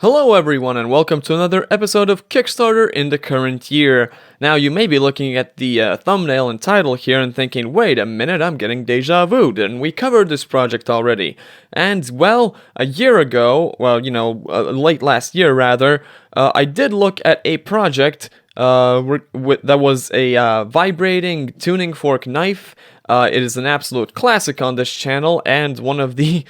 Hello everyone and welcome to another episode of Kickstarter in the current year. Now you may be looking at the thumbnail and title here and thinking, wait a minute, I'm getting deja vu, didn't we cover this project already? And well, a year ago, late last year rather, I did look at a project that was a vibrating tuning fork knife. It is an absolute classic on this channel, and one of the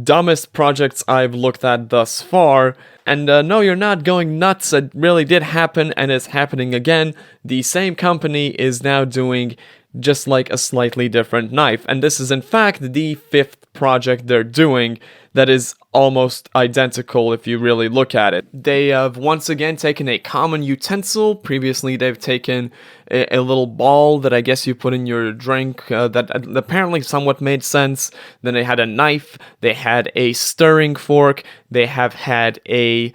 dumbest projects I've looked at thus far. And no, you're not going nuts, it really did happen, and it's happening again. The same company is now doing just like a slightly different knife, and this is in fact the fifth project they're doing that is almost identical if you really look at it. They have once again taken a common utensil. Previously they've taken a little ball that I guess you put in your drink that apparently somewhat made sense. Then they had a knife, they had a stirring fork, they have had a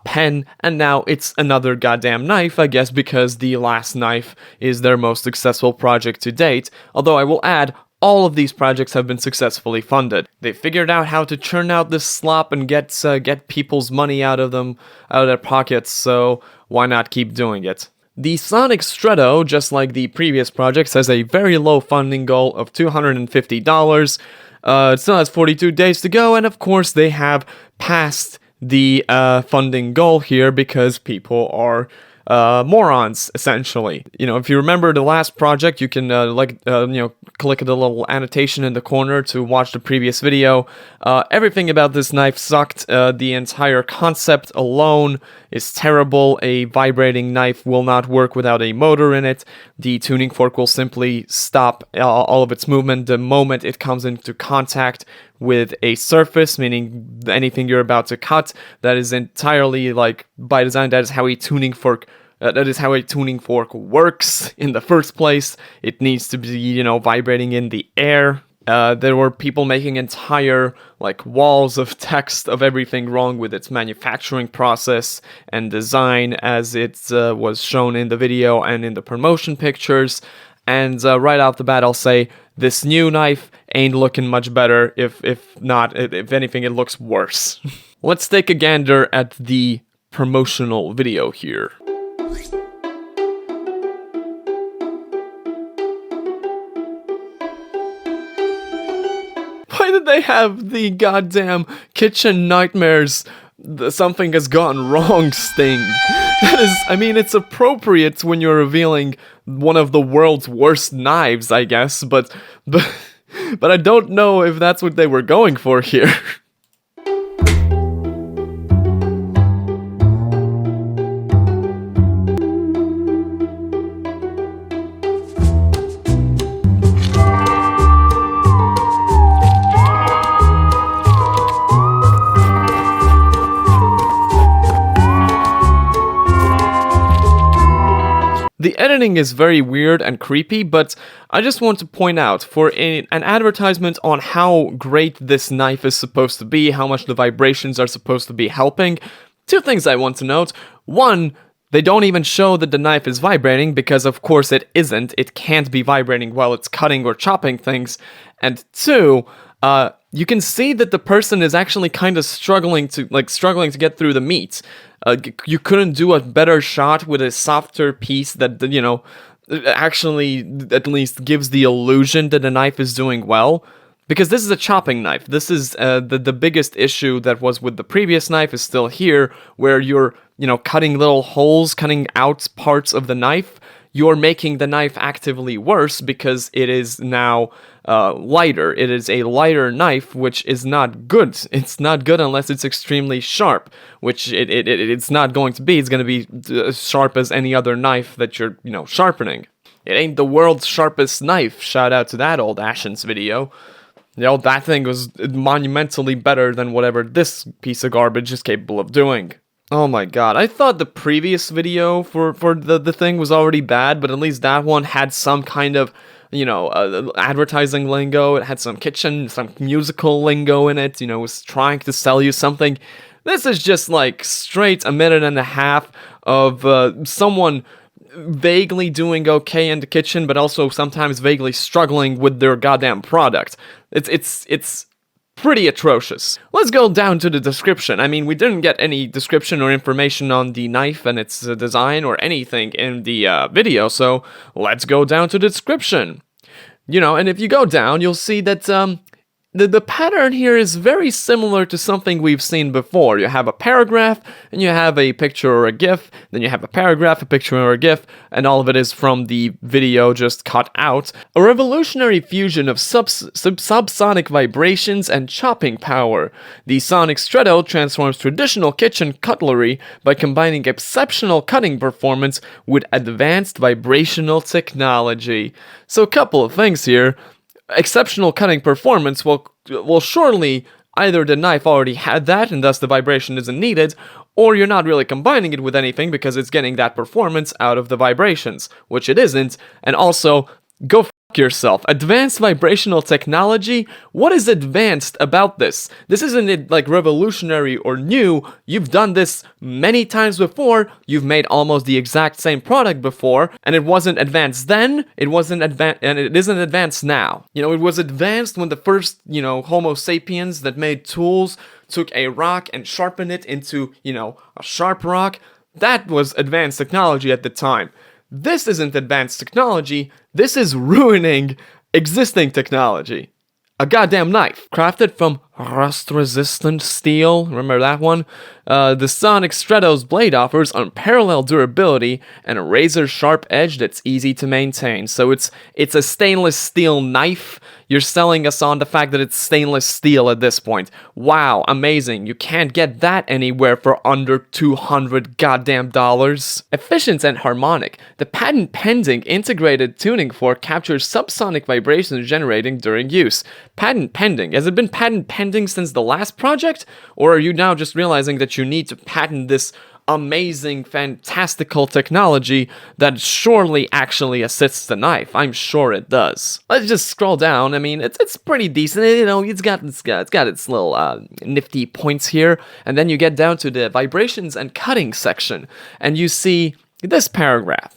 pen, and now it's another goddamn knife, I guess, because the last knife is their most successful project to date. Although I will add, all of these projects have been successfully funded. They figured out how to churn out this slop and get people's money out of their pockets, so why not keep doing it? The Sonic Stretto, just like the previous projects, has a very low funding goal of $250. It still has 42 days to go, and of course they have passed the funding goal here because people are morons, essentially. If you remember the last project, you can click the little annotation in the corner to watch the previous video. Everything about this knife sucked. The entire concept alone is terrible. A vibrating knife will not work without a motor in it. The tuning fork will simply stop all of its movement the moment it comes into contact with a surface, meaning anything you're about to cut. That is entirely, by design, that is how a tuning fork works in the first place. It needs to be, vibrating in the air. There were people making entire, walls of text of everything wrong with its manufacturing process and design, as it was shown in the video and in the promotion pictures. And right off the bat, I'll say, this new knife ain't looking much better. If anything, it looks worse. Let's take a gander at the promotional video here. Why did they have the goddamn kitchen nightmares, something has gone wrong sting? That is, it's appropriate when you're revealing one of the world's worst knives, I guess, but I don't know if that's what they were going for here. The editing is very weird and creepy, but I just want to point out, for an advertisement on how great this knife is supposed to be, how much the vibrations are supposed to be helping, two things I want to note. One, they don't even show that the knife is vibrating, because of course it isn't. It can't be vibrating while it's cutting or chopping things. And two, you can see that the person is actually kind of struggling to get through the meat. You couldn't do a better shot with a softer piece that, actually at least gives the illusion that the knife is doing well. Because this is a chopping knife. This is the biggest issue that was with the previous knife is still here, where you're, cutting little holes, cutting out parts of the knife. You're making the knife actively worse because it is now lighter. It is a lighter knife, which is not good. It's not good unless it's extremely sharp, which it's not going to be. It's going to be as sharp as any other knife that you're, sharpening. It ain't the world's sharpest knife. Shout out to that old Ashens video. That thing was monumentally better than whatever this piece of garbage is capable of doing. Oh my god, I thought the previous video for the thing was already bad, but at least that one had some kind of, advertising lingo. It had some musical lingo in it, was trying to sell you something. This is just straight a minute and a half of someone vaguely doing okay in the kitchen, but also sometimes vaguely struggling with their goddamn product. It's pretty atrocious. Let's go down to the description. I mean, we didn't get any description or information on the knife and its design or anything in the video, so let's go down to the description. You know, and if you go down, you'll see that the pattern here is very similar to something we've seen before. You have a paragraph, and you have a picture or a GIF, then you have a paragraph, a picture or a GIF, and all of it is from the video just cut out. A revolutionary fusion of subsonic vibrations and chopping power. The Sonic Stretto transforms traditional kitchen cutlery by combining exceptional cutting performance with advanced vibrational technology. So a couple of things here. Exceptional cutting performance will surely either the knife already had that and thus the vibration isn't needed, or you're not really combining it with anything because it's getting that performance out of the vibrations, which it isn't. And also, go f*** yourself. Advanced vibrational technology? What is advanced about this? This isn't like revolutionary or new. You've done this many times before. You've made almost the exact same product before, and it wasn't advanced then. It wasn't advanced, and it isn't advanced now. You know, it was advanced when the first, Homo sapiens that made tools took a rock and sharpened it into, a sharp rock. That was advanced technology at the time. This isn't advanced technology, this is ruining existing technology. A goddamn knife, crafted from rust-resistant steel, remember that one? The Sonic Stretto's blade offers unparalleled durability and a razor-sharp edge that's easy to maintain. So it's a stainless steel knife. You're selling us on the fact that it's stainless steel at this point. Wow, amazing. You can't get that anywhere for under $200 goddamn dollars. Efficient and harmonic. The patent-pending integrated tuning fork captures subsonic vibrations generating during use. Patent pending. Has it been patent pending since the last project? Or are you now just realizing that you need to patent this amazing, fantastical technology that surely actually assists the knife? I'm sure it does. Let's just scroll down. I mean, it's pretty decent. It's got its little nifty points here. And then you get down to the vibrations and cutting section, and you see this paragraph.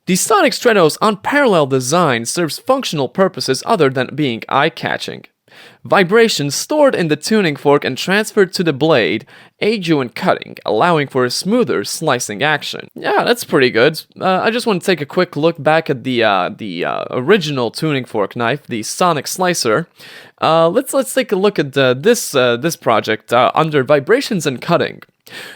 The Sonic Stretto's unparalleled design serves functional purposes other than being eye-catching. Vibrations stored in the tuning fork and transferred to the blade aid you in cutting, allowing for a smoother slicing action. Yeah, that's pretty good. I just want to take a quick look back at the original tuning fork knife, the Sonic Slicer. Let's take a look at this project under vibrations and cutting.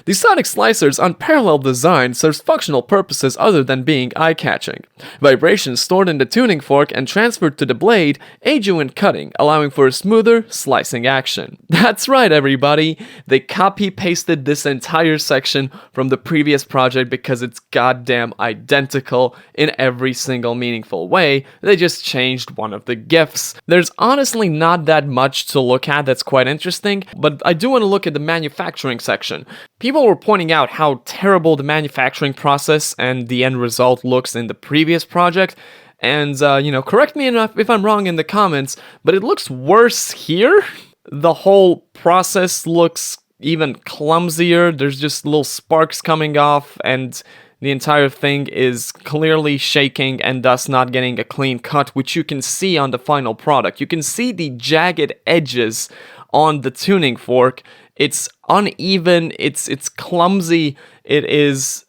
The Sonic Slicer's unparalleled design serves functional purposes other than being eye-catching. Vibrations stored in the tuning fork and transferred to the blade aid you in cutting, allowing for a smoother slicing action. That's right, everybody. They copy-pasted this entire section from the previous project because it's goddamn identical in every single meaningful way. They just changed one of the GIFs. There's honestly not that much to look at that's quite interesting, but I do want to look at the manufacturing section. People were pointing out how terrible the manufacturing process and the end result looks in the previous project, and, correct me if I'm wrong in the comments, but it looks worse here. The whole process looks even clumsier. There's just little sparks coming off, and the entire thing is clearly shaking and thus not getting a clean cut, which you can see on the final product. You can see the jagged edges on the tuning fork. It's uneven, it's clumsy, it is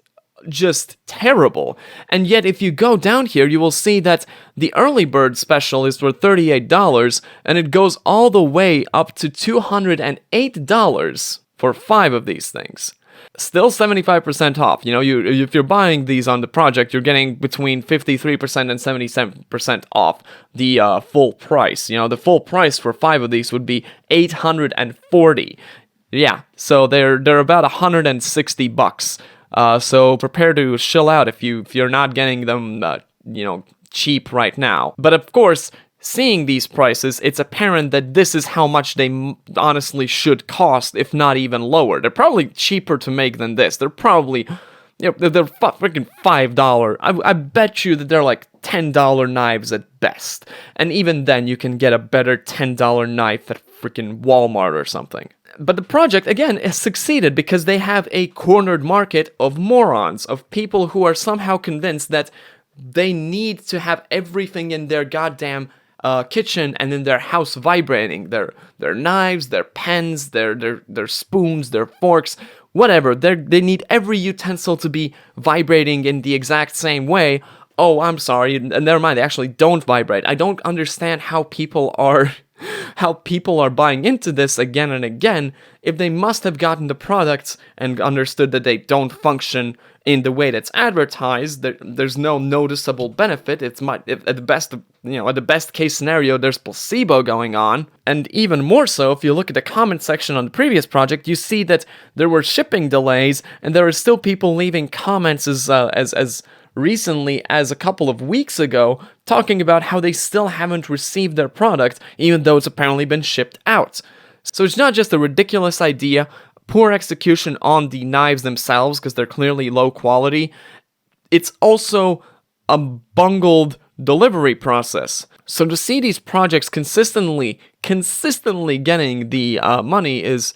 just terrible. And yet if you go down here, you will see that the early bird special is for $38, and it goes all the way up to $208 for 5 of these things. Still 75% off. If you're buying these on the project, you're getting between 53% and 77% off the full price. The full price for 5 of these would be $840. Yeah, so they're about $160. So prepare to chill out if you're not getting them, cheap right now. But of course, seeing these prices, it's apparent that this is how much they honestly should cost, if not even lower. They're probably cheaper to make than this. They're probably, they're freaking $5. I bet you that they're like $10 knives at best. And even then, you can get a better $10 knife at freaking Walmart or something. But the project, again, has succeeded because they have a cornered market of morons, of people who are somehow convinced that they need to have everything in their goddamn kitchen and in their house vibrating. Their knives, their pens, their spoons, their forks, whatever. They need every utensil to be vibrating in the exact same way. Oh, I'm sorry, never mind, they actually don't vibrate. I don't understand how people are buying into this again and again if they must have gotten the products and understood that they don't function in the way that's advertised. There's no noticeable benefit. At the best case scenario, there's placebo going on. And even more so, if you look at the comment section on the previous project, you see that there were shipping delays, and there are still people leaving comments as recently as a couple of weeks ago, talking about how they still haven't received their product, even though it's apparently been shipped out. So it's not just a ridiculous idea, poor execution on the knives themselves, because they're clearly low quality. It's also a bungled delivery process. So to see these projects consistently getting the money is,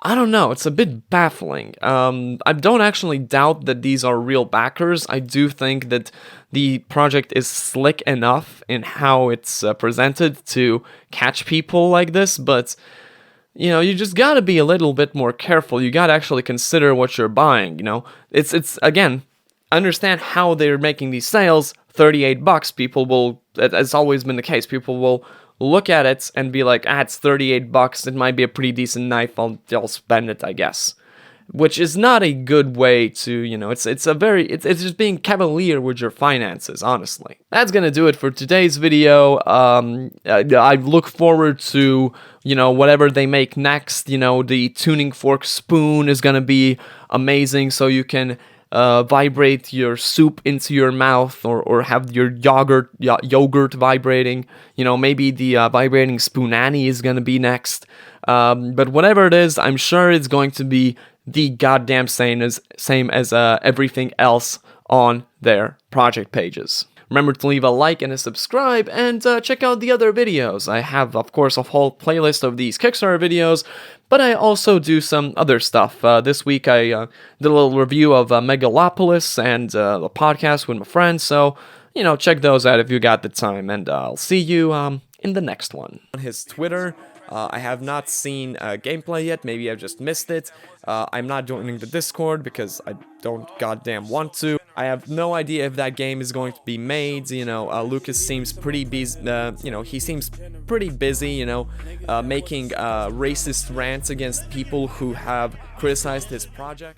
I don't know, it's a bit baffling. I don't actually doubt that these are real backers. I do think that the project is slick enough in how it's presented to catch people like this, but you just gotta be a little bit more careful. You gotta actually consider what you're buying, It's again, understand how they're making these sales. $38, people will, as always been the case, people will look at it and be like, it's $38, it might be a pretty decent knife, I'll spend it, I guess. Which is not a good way to, it's just being cavalier with your finances, honestly. That's gonna do it for today's video. I look forward to, whatever they make next. The tuning fork spoon is gonna be amazing, so you can vibrate your soup into your mouth, or have your yogurt vibrating. Maybe the vibrating spoonani is gonna be next. But whatever it is, I'm sure it's going to be the goddamn same as everything else on their project pages. Remember to leave a like and a subscribe, and check out the other videos. I have, of course, a whole playlist of these Kickstarter videos, but I also do some other stuff. This week I did a little review of Megalopolis and the podcast with my friends, so, check those out if you got the time, and I'll see you in the next one. On his Twitter, I have not seen gameplay yet, maybe I've just missed it. I'm not joining the Discord because I don't goddamn want to. I have no idea if that game is going to be made. Lucas seems pretty busy, he seems pretty busy, making racist rants against people who have criticized his project.